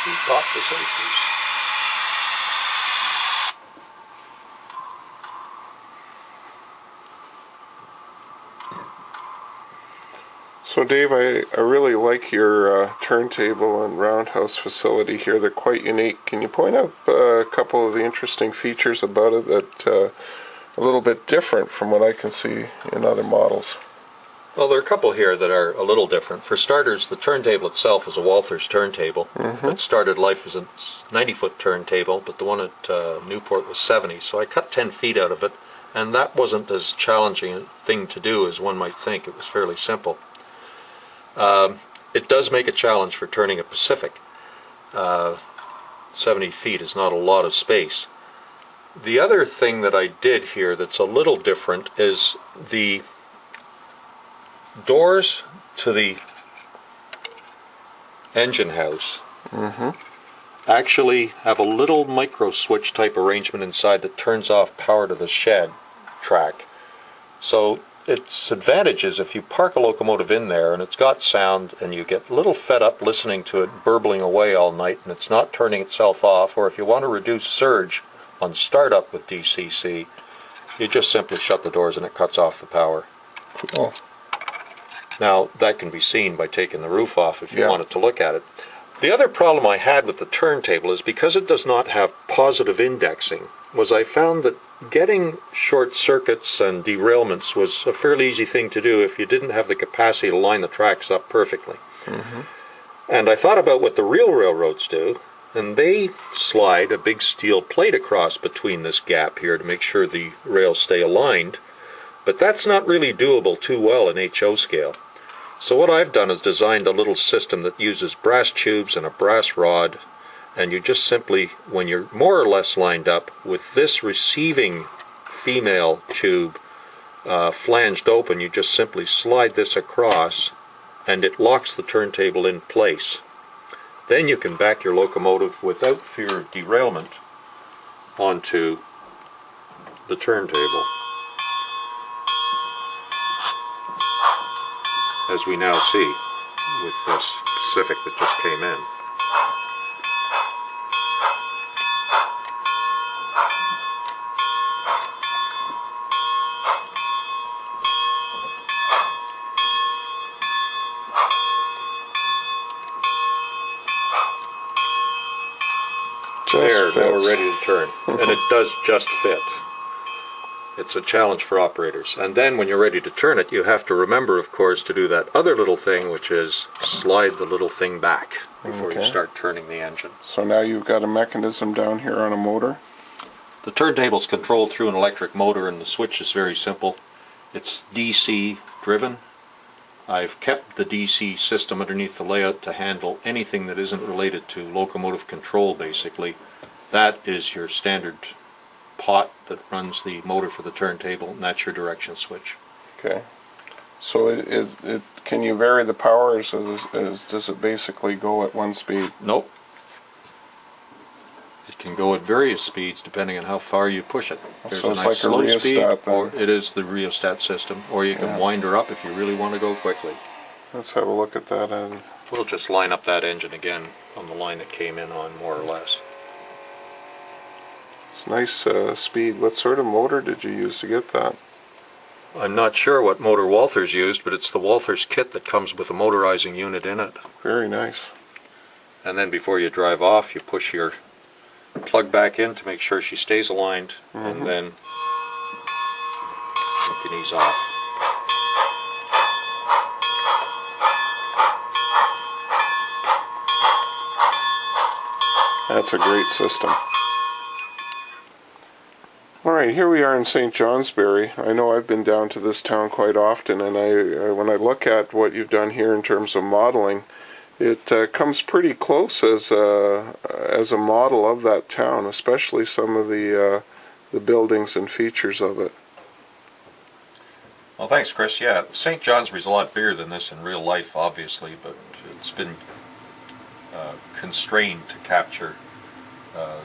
He popped the safeties. So Dave, I really like your turntable and roundhouse facility here. They're quite unique. Can you point out a couple of the interesting features about it that a little bit different from what I can see in other models? Well, there are a couple here that are a little different. For starters, the turntable itself is a Walther's turntable. That started life as a 90-foot turntable, but the one at Newport was 70, so I cut 10 feet out of it, and that wasn't as challenging a thing to do as one might think. It was fairly simple. It does make a challenge for turning a Pacific. 70 feet is not a lot of space. The other thing that I did here that's a little different is the doors to the engine house actually have a little micro switch type arrangement inside that turns off power to the shed track. So its advantage is if you park a locomotive in there and it's got sound and you get a little fed up listening to it burbling away all night and it's not turning itself off, or if you want to reduce surge on startup with DCC, you just simply shut the doors and it cuts off the power. Cool. Now, that can be seen by taking the roof off if you wanted to look at it. The other problem I had with the turntable is because it does not have positive indexing, was I found that getting short circuits and derailments was a fairly easy thing to do if you didn't have the capacity to line the tracks up perfectly. And I thought about what the real railroads do, and they slide a big steel plate across between this gap here to make sure the rails stay aligned, but that's not really doable too well in HO scale. So what I've done is designed a little system that uses brass tubes and a brass rod, and you just simply, when you're more or less lined up with this receiving female tube flanged open, you just simply slide this across and it locks the turntable in place. Then you can back your locomotive without fear of derailment onto the turntable, as we now see with this Pacific that just came in. There, now we're ready to turn. And it does just fit. It's a challenge for operators. And then when you're ready to turn it, you have to remember, of course, to do that other little thing, which is slide the little thing back before you start turning the engine. So now you've got a mechanism down here on a motor? The turntable's controlled through an electric motor, and the switch is very simple. It's DC driven. I've kept the DC system underneath the layout to handle anything that isn't related to locomotive control, basically. That is your standard pot that runs the motor for the turntable, and that's your direction switch. Okay. So it can you vary the power, or does it basically go at one speed? Nope. It can go at various speeds depending on how far you push it. There's so a it's nice like slow a speed, rheostat, or it is the rheostat system, or you can wind her up if you really want to go quickly. Let's have a look at that. And we'll just line up that engine again on the line it came in on, more or less. It's nice speed. What sort of motor did you use to get that? I'm not sure what motor Walther's used, but it's the Walther's kit that comes with a motorizing unit in it. Very nice. And then before you drive off, you push your plug back in to make sure she stays aligned, and then you can ease off. That's a great system. Alright, here we are in St. Johnsbury. I know I've been down to this town quite often, and when I look at what you've done here in terms of modeling, it comes pretty close as a model of that town, especially some of the buildings and features of it. Well, thanks, Chris. Yeah, St. Johnsbury's a lot bigger than this in real life, obviously, but it's been constrained to capture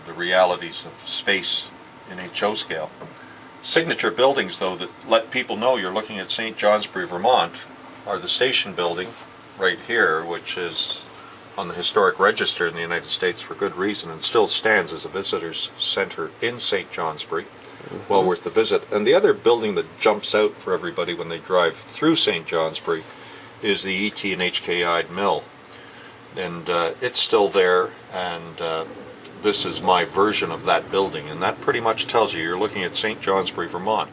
the realities of space in HO scale. Signature buildings, though, that let people know you're looking at St. Johnsbury, Vermont, are the station building right here, which is on the Historic Register in the United States for good reason, and still stands as a visitors center in St. Johnsbury. Well worth the visit. And the other building that jumps out for everybody when they drive through St. Johnsbury is the E.T. and HKI mill. And it's still there, and this is my version of that building, and that pretty much tells you you're looking at St. Johnsbury, Vermont.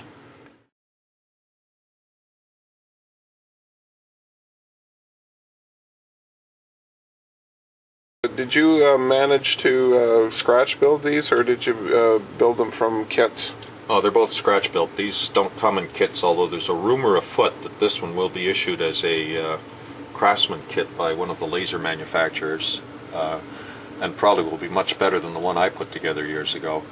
Did you manage to scratch build these, or did you build them from kits? Oh, they're both scratch built. These don't come in kits, although there's a rumor afoot that this one will be issued as a Craftsman kit by one of the laser manufacturers, and probably will be much better than the one I put together years ago.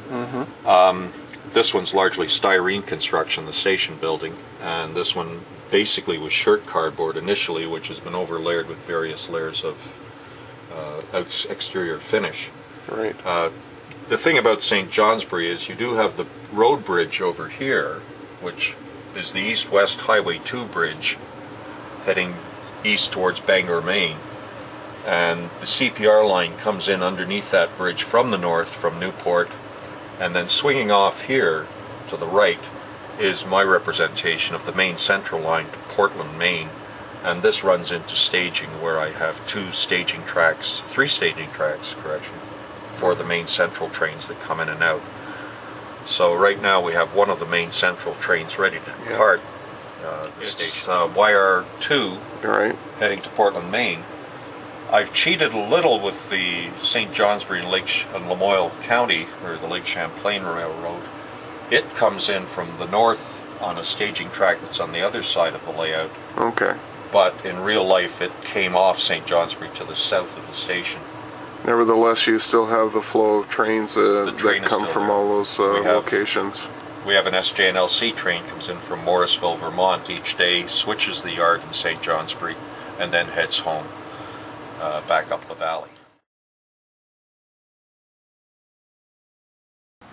This one's largely styrene construction, the station building, and this one basically was shirt cardboard initially, which has been overlaid with various layers of exterior finish. Right. The thing about St. Johnsbury is you do have the road bridge over here, which is the East-West Highway 2 bridge heading east towards Bangor, Maine, and the CPR line comes in underneath that bridge from the north, from Newport, and then swinging off here to the right is my representation of the Maine Central line to Portland, Maine, and this runs into staging where I have three staging tracks, correction, for the Maine Central trains that come in and out. So right now we have one of the Maine Central trains ready to depart. It's YR2 heading to Portland, Maine. I've cheated a little with the St. Johnsbury and Lamoille County, or the Lake Champlain Railroad. It comes in from the north on a staging track that's on the other side of the layout. Okay. But in real life it came off St. Johnsbury to the south of the station. Nevertheless, you still have the flow of trains that come from all those locations. We have an SJ&LC train comes in from Morrisville, Vermont each day, switches the yard in St. Johnsbury, and then heads home, back up the valley.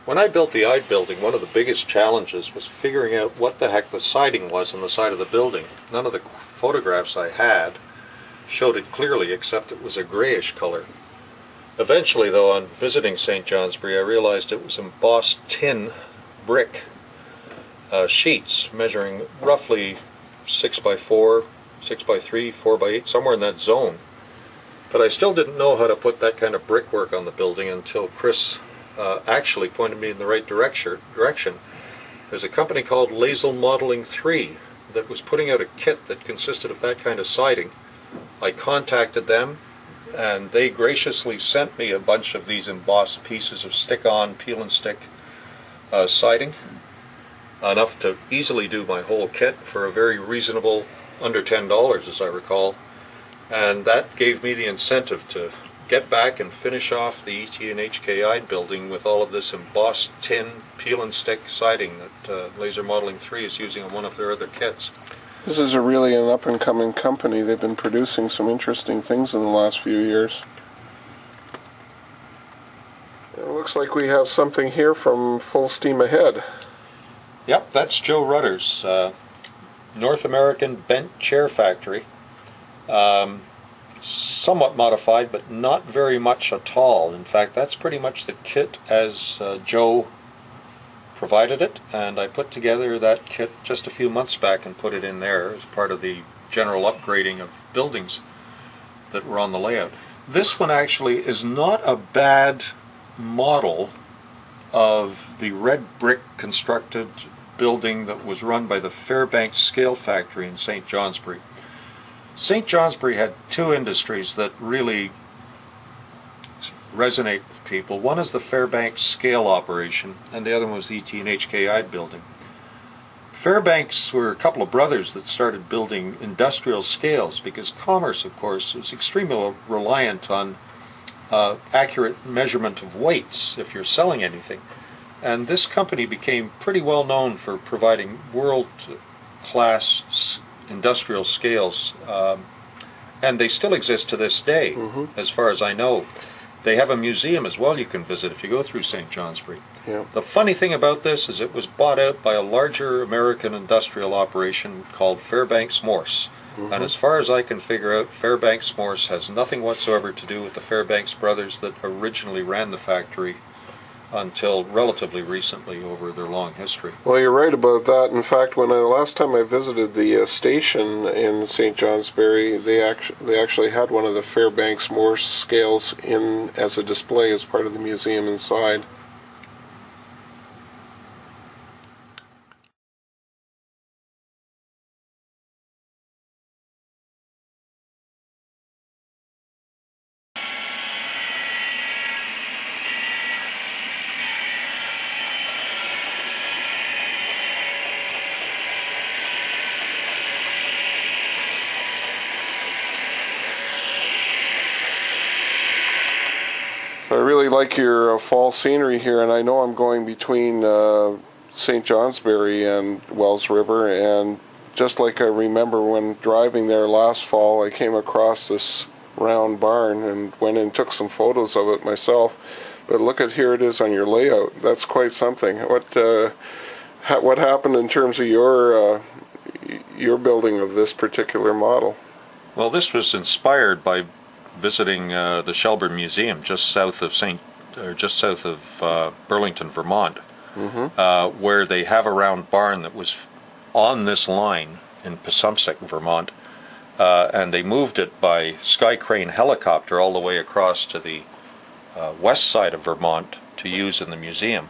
When I built the I building, one of the biggest challenges was figuring out what the heck the siding was on the side of the building. None of the photographs I had showed it clearly, except it was a grayish color. Eventually, though, on visiting St. Johnsbury, I realized it was embossed tin brick sheets measuring roughly 6x4, 6x3, 4x8, somewhere in that zone. But I still didn't know how to put that kind of brickwork on the building until Chris actually pointed me in the right direction. There's a company called Laser Modeling 3 that was putting out a kit that consisted of that kind of siding. I contacted them, and they graciously sent me a bunch of these embossed pieces of stick-on, peel-and-stick siding, enough to easily do my whole kit for a very reasonable, under $10 as I recall, and that gave me the incentive to get back and finish off the ET and HKI building with all of this embossed tin, peel-and-stick siding that Laser Modeling 3 is using on one of their other kits. This is really an up-and-coming company. They've been producing some interesting things in the last few years. It looks like we have something here from Full Steam Ahead. Yep, that's Joe Rutter's North American Bent Chair Factory. Somewhat modified, but not very much at all. In fact, that's pretty much the kit as Joe provided it, and I put together that kit just a few months back and put it in there as part of the general upgrading of buildings that were on the layout. This one actually is not a bad model of the red brick constructed building that was run by the Fairbanks Scale Factory in St. Johnsbury. St. Johnsbury had two industries that really resonate with people. One is the Fairbanks scale operation, and the other one was the ET and HKI building. Fairbanks were a couple of brothers that started building industrial scales because commerce, of course, was extremely reliant on accurate measurement of weights if you're selling anything. And this company became pretty well known for providing world-class industrial scales, and they still exist to this day, as far as I know. They have a museum as well you can visit if you go through St. Johnsbury. Yeah. The funny thing about this is it was bought out by a larger American industrial operation called Fairbanks Morse. And as far as I can figure out, Fairbanks Morse has nothing whatsoever to do with the Fairbanks brothers that originally ran the factory until relatively recently over their long history. Well, you're right about that. In fact, when the last time I visited the station in St. Johnsbury, they actually had one of the Fairbanks Morse scales in as a display as part of the museum inside. I really like your fall scenery here, and I know I'm going between St. Johnsbury and Wells River, and just like I remember when driving there last fall, I came across this round barn and went and took some photos of it myself. But look at, here it is on your layout. That's quite something. What happened in terms of your building of this particular model? Well, this was inspired by visiting the Shelburne Museum just south of Burlington, Vermont, where they have a round barn that was on this line in Passumpsic, Vermont, and they moved it by sky crane helicopter all the way across to the west side of Vermont to use in the museum.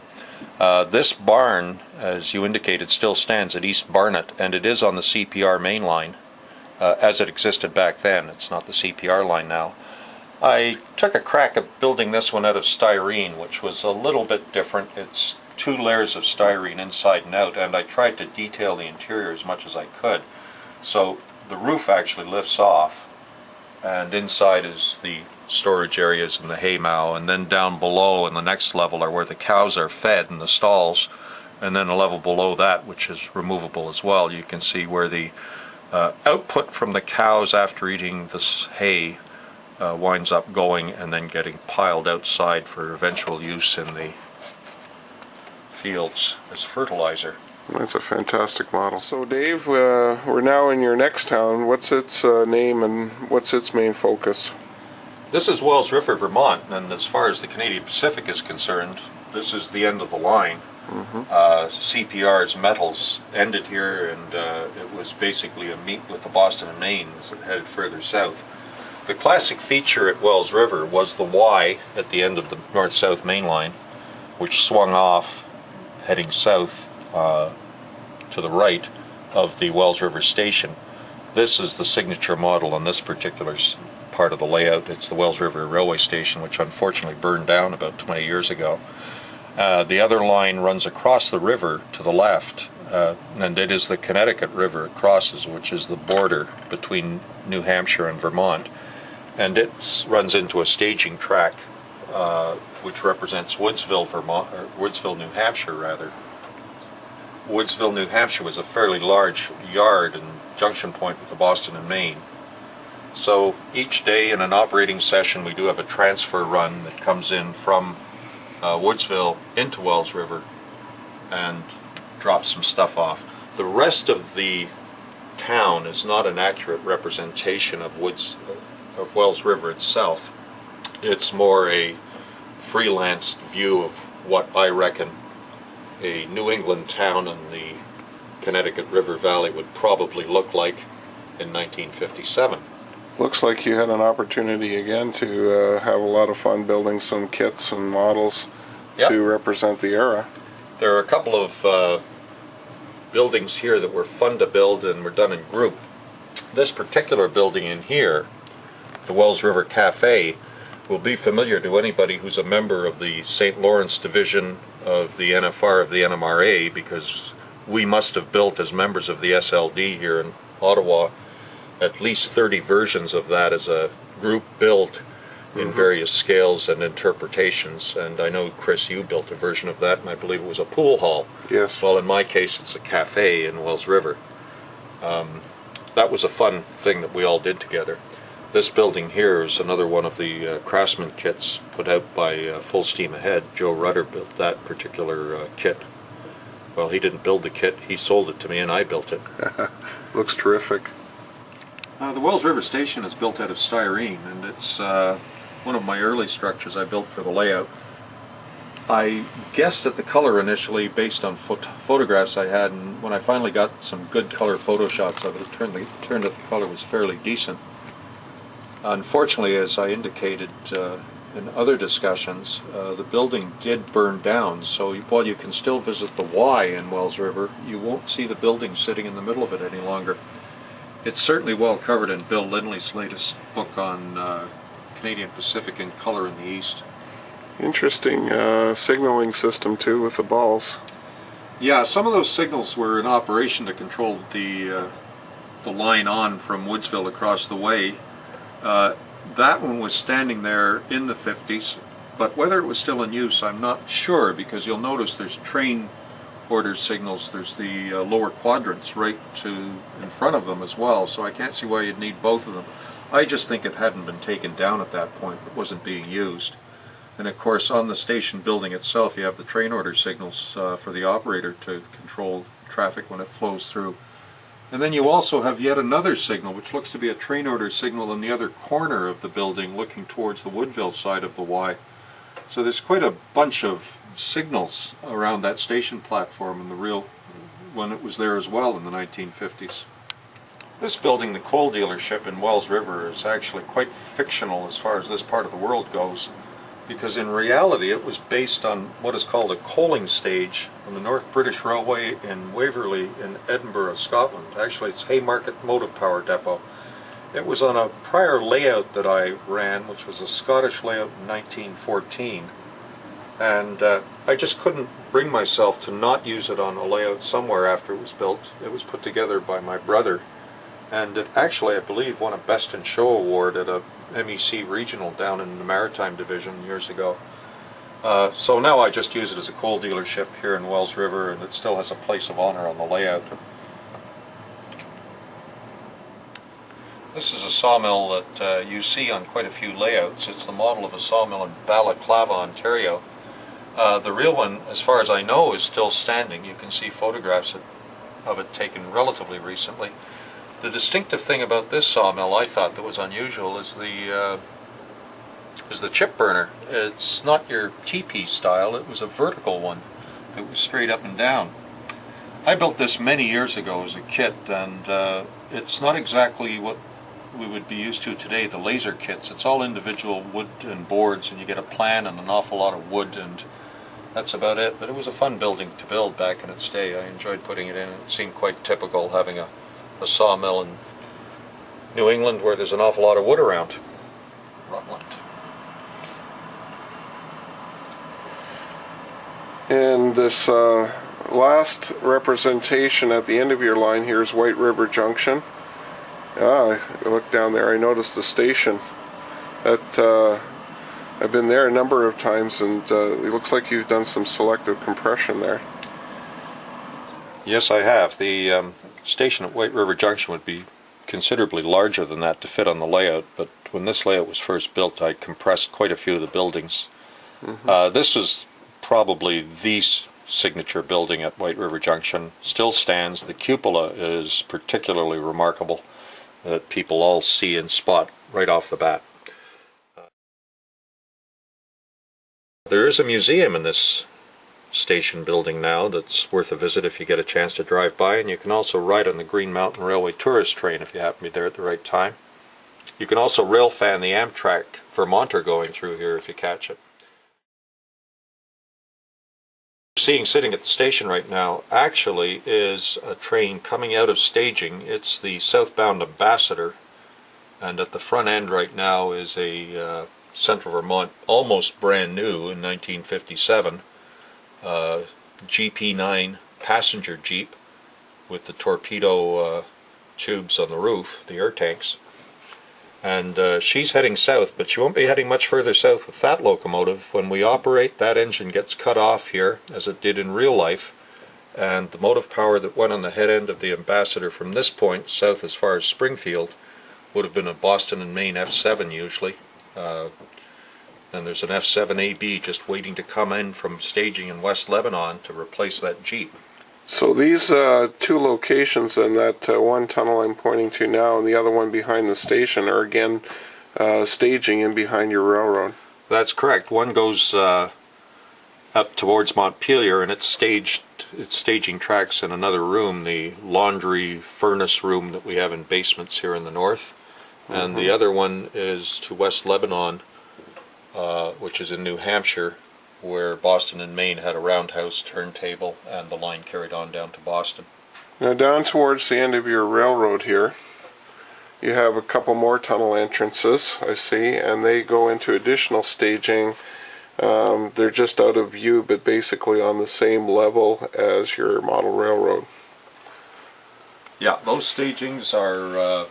This barn, as you indicated, still stands at East Barnet, and it is on the CPR main line as it existed back then. It's not the CPR line now. I took a crack at building this one out of styrene, which was a little bit different. It's 2 layers of styrene inside and out, and I tried to detail the interior as much as I could. So the roof actually lifts off, and inside is the storage areas and the hay mow, and then down below in the next level are where the cows are fed in the stalls, and then a level below that, which is removable as well. You can see where the output from the cows after eating this hay winds up going and then getting piled outside for eventual use in the fields as fertilizer. That's a fantastic model. So Dave, we're now in your next town. What's its name and what's its main focus? This is Wells River, Vermont, and as far as the Canadian Pacific is concerned, this is the end of the line. CPR's metals ended here, and it was basically a meet with the Boston and Maine as it headed further south. The classic feature at Wells River was the Y at the end of the north-south main line, which swung off heading south to the right of the Wells River station. This is the signature model on this particular part of the layout. It's the Wells River Railway Station, which unfortunately burned down about 20 years ago. The other line runs across the river to the left, and it is the Connecticut River it crosses, which is the border between New Hampshire and Vermont. And it runs into a staging track, which represents Woodsville, Vermont, or Woodsville, New Hampshire, rather. Woodsville, New Hampshire was a fairly large yard and junction point with the Boston and Maine. So each day in an operating session, we do have a transfer run that comes in from Woodsville into Wells River and drops some stuff off. The rest of the town is not an accurate representation of Wells River itself. It's more a freelanced view of what I reckon a New England town in the Connecticut River Valley would probably look like in 1957. Looks like you had an opportunity again to have a lot of fun building some kits and models to represent the era. There are a couple of buildings here that were fun to build and were done in group. This particular building in here, the Wells River Cafe, will be familiar to anybody who's a member of the St. Lawrence Division of the NFR of the NMRA, because we must have built as members of the SLD here in Ottawa at least 30 versions of that as a group build in various scales and interpretations. And I know, Chris, you built a version of that, and I believe it was a pool hall. Yes. Well, in my case, it's a cafe in Wells River. That was a fun thing that we all did together. This building here is another one of the Craftsman kits put out by Full Steam Ahead. Joe Rudder built that particular kit. Well, he didn't build the kit, he sold it to me and I built it. Looks terrific. The Wells River Station is built out of styrene, and it's one of my early structures I built for the layout. I guessed at the color initially based on photographs I had, and when I finally got some good color photo shots of it, it turned out the color was fairly decent. Unfortunately, as I indicated in other discussions, the building did burn down, so while you can still visit the Y in Wells River, you won't see the building sitting in the middle of it any longer. It's certainly well covered in Bill Lindley's latest book on Canadian Pacific in color in the East. Interesting signaling system too with the balls. Yeah, some of those signals were in operation to control the line on from Woodsville across the way. That one was standing there in the 50s, but whether it was still in use I'm not sure, because you'll notice there's train order signals, there's the lower quadrants right in front of them as well, so I can't see why you'd need both of them. I just think it hadn't been taken down at that point, it wasn't being used. And of course on the station building itself you have the train order signals for the operator to control traffic when it flows through. And then you also have yet another signal, which looks to be a train order signal in the other corner of the building looking towards the Woodville side of the Y. So there's quite a bunch of signals around that station platform when it was there as well in the 1950s. This building, the coal dealership in Wells River, is actually quite fictional as far as this part of the world goes, because in reality it was based on what is called a coaling stage on the North British Railway in Waverley in Edinburgh, Scotland. Actually it's Haymarket Motive Power Depot. It was on a prior layout that I ran, which was a Scottish layout in 1914, and I just couldn't bring myself to not use it on a layout somewhere after it was built. It was put together by my brother, and it actually, I believe, won a Best in Show award at a MEC regional down in the Maritime Division years ago. So now I just use it as a coal dealership here in Wells River, and it still has a place of honor on the layout. This is a sawmill that you see on quite a few layouts. It's the model of a sawmill in Balaclava, Ontario. The real one, as far as I know, is still standing. You can see photographs of it taken relatively recently. The distinctive thing about this sawmill, I thought, that was unusual is the chip burner. It's not your teepee style, it was a vertical one that was straight up and down. I built this many years ago as a kit, and it's not exactly what we would be used to today, the laser kits. It's all individual wood and boards, and you get a plan and an awful lot of wood, and that's about it. But it was a fun building to build back in its day. I enjoyed putting it in. It seemed quite typical having a sawmill in New England where there's an awful lot of wood around. Rutland. And this last representation at the end of your line here is White River Junction. I look down there, I noticed the station. I've been there a number of times, and it looks like you've done some selective compression there. Yes, I have. The station at White River Junction would be considerably larger than that to fit on the layout, but when this layout was first built I compressed quite a few of the buildings. This is probably the signature building at White River Junction. Still stands. The cupola is particularly remarkable, that people all see and spot right off the bat. There is a museum in this station building now that's worth a visit if you get a chance to drive by, and you can also ride on the Green Mountain Railway tourist train if you happen to be there at the right time. You can also rail fan the Amtrak Vermonter going through here if you catch it. Seeing sitting at the station right now actually is a train coming out of staging. It's the southbound Ambassador, and at the front end right now is a Central Vermont, almost brand new in 1957, GP9 passenger Jeep with the torpedo tubes on the roof, the air tanks. And she's heading south, but she won't be heading much further south with that locomotive. When we operate, that engine gets cut off here, as it did in real life, and the motive power that went on the head end of the Ambassador from this point, south as far as Springfield, would have been a Boston and Maine F7 usually. And there's an F7AB just waiting to come in from staging in West Lebanon to replace that Jeep. So these two locations and that one tunnel I'm pointing to now and the other one behind the station are again staging in behind your railroad. That's correct. One goes up towards Montpelier, and it's staging tracks in another room, the laundry furnace room that we have in basements here in the north. And the other one is to West Lebanon, which is in New Hampshire, where Boston and Maine had a roundhouse turntable, and the line carried on down to Boston. Now down towards the end of your railroad here, you have a couple more tunnel entrances, I see, and they go into additional staging. They're just out of view, but basically on the same level as your model railroad. Yeah, those stagings are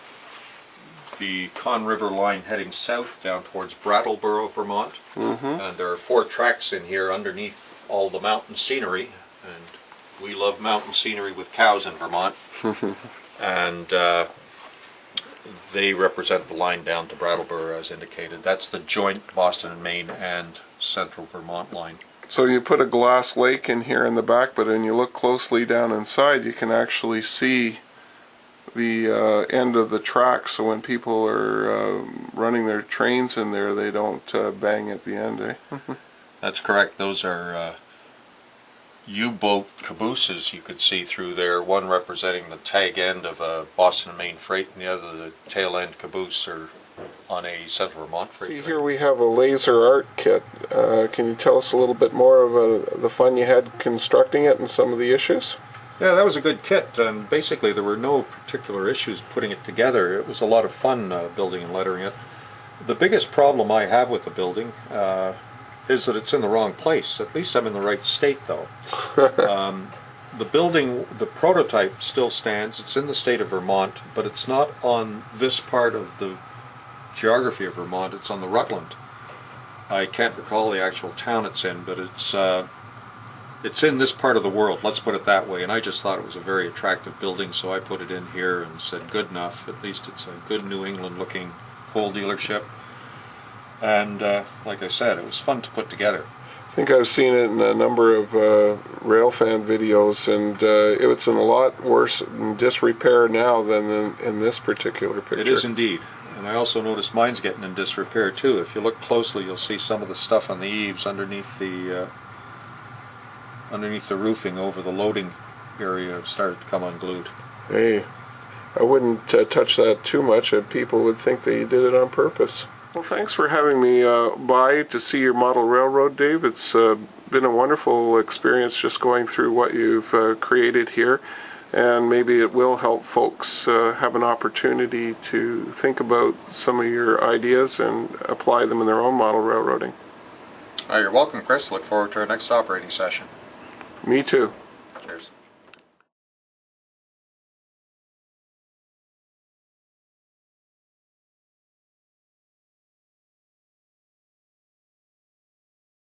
the Conn River line heading south down towards Brattleboro, Vermont. And there are 4 tracks in here underneath all the mountain scenery, and we love mountain scenery with cows in Vermont. And they represent the line down to Brattleboro as indicated. That's the joint Boston and Maine and Central Vermont line. So you put a glass lake in here in the back, but when you look closely down inside, you can actually see the end of the track, so when people are running their trains in there, they don't bang at the end, eh? That's correct. Those are U-boat cabooses you could see through there, one representing the tag end of a Boston and Maine freight, and the other the tail end caboose or on a Central Vermont freight. See, here we have a laser art kit. Can you tell us a little bit more of the fun you had constructing it and some of the issues? Yeah, that was a good kit, and basically there were no particular issues putting it together. It was a lot of fun building and lettering it. The biggest problem I have with the building is that it's in the wrong place. At least I'm in the right state, though. The building, the prototype still stands. It's in the state of Vermont, but it's not on this part of the geography of Vermont. It's on the Rutland. I can't recall the actual town it's in, but it's in this part of the world, let's put it that way, and I just thought it was a very attractive building, so I put it in here and said good enough. At least it's a good New England looking coal dealership, and like I said, it was fun to put together. I think I've seen it in a number of railfan videos, and it's in a lot worse disrepair now than in this particular picture. It is indeed, and I also noticed mine's getting in disrepair too. If you look closely, you'll see some of the stuff on the eaves underneath the roofing over the loading area have started to come unglued. Hey, I wouldn't touch that too much. People would think that you did it on purpose. Well, thanks for having me by to see your model railroad, Dave. It's been a wonderful experience just going through what you've created here, and maybe it will help folks have an opportunity to think about some of your ideas and apply them in their own model railroading. You're welcome, Chris. Look forward to our next operating session. Me too.